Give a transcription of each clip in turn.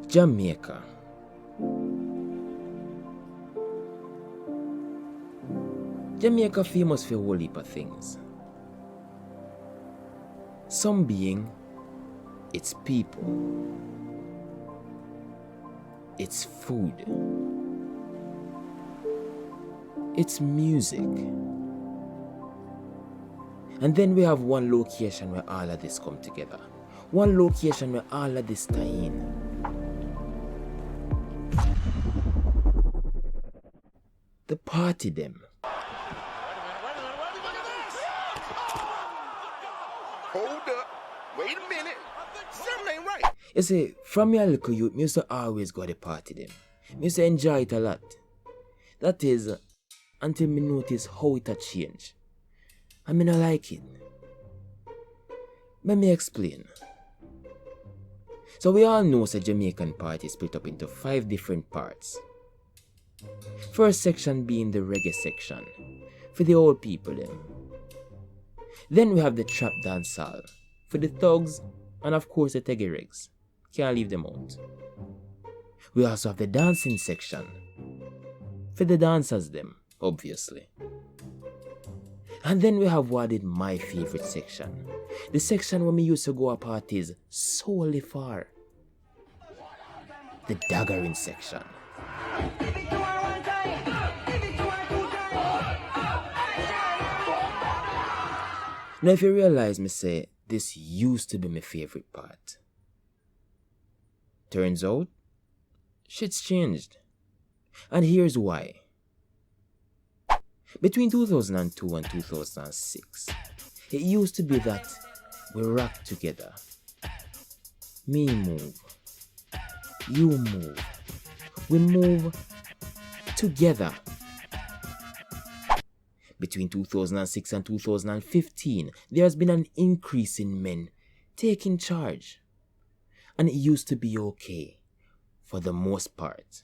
Jamaica. Jamaica famous for a whole heap of things. Some being its people, its food, its music. And then we have one location where all of this come together. One location where all of this tie in. The party them. Hold up. Wait a minute. Something ain't right. You see, from your little youth, me used to always go to the party them. Me used to enjoy it a lot. That is, until me notice how it a change. And me not like it. Let me explain. So we all know the Jamaican party is split up into 5 different parts. First section being the reggae section, for the old people them. Then we have the trap dance hall, for the thugs, and of course the teggy rigs. Can't leave them out. We also have the dancing section, for the dancers them, obviously. And then we have what is my favorite section. The section where me used to go to parties solely for. The daggering section. Now if you realize me say, this used to be my favorite part. Turns out, shit's changed. And here's why. Between 2002 and 2006, it used to be that we rock together. Me move, you move, we move together. Between 2006 and 2015, there has been an increase in men taking charge. And it used to be okay, for the most part.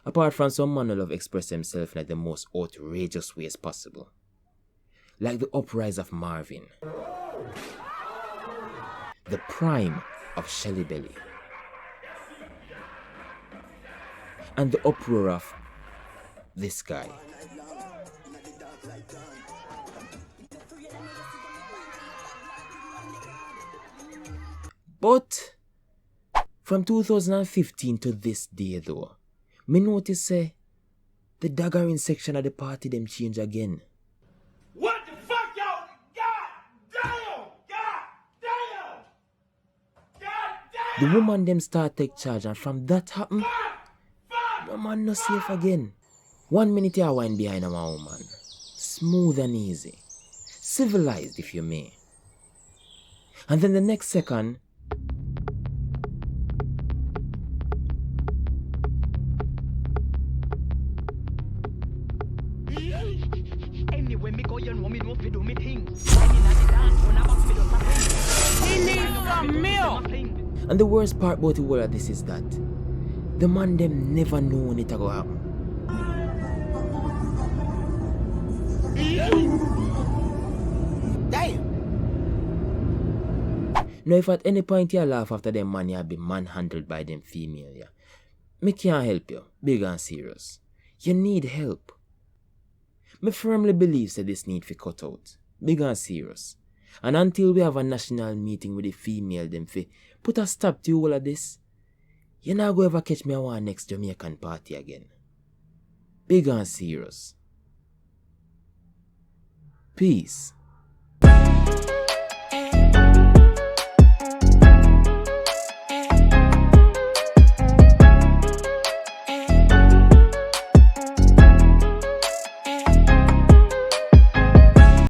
Apart from some man who love express himself in the most outrageous ways possible. Like the uprise of Marvin. The prime of Shelly Belly. And the uproar of this guy. But from 2015 to this day though, me notice the daggering section of the party them change again. What the fuck, y'all? God damn! God damn! God damn! The woman them start take charge, and from that happen, no man no safe again. 1 minute I wind behind a woman. Smooth and easy. Civilized if you may. And then the next second, Anyway, me go, you know me no fi do me thing. and the worst part about the whole of this is that the man them never know when it go happen. Damn. Now if at any point you laugh after them man you be manhandled by them female, yeah, me can't help you, big and serious. You need help. Me firmly believe that this need to cut out, big and serious. And until we have a national meeting with the female them fi put a stop to all of this, you not go ever catch me at one next Jamaican party again. Big and serious. Peace.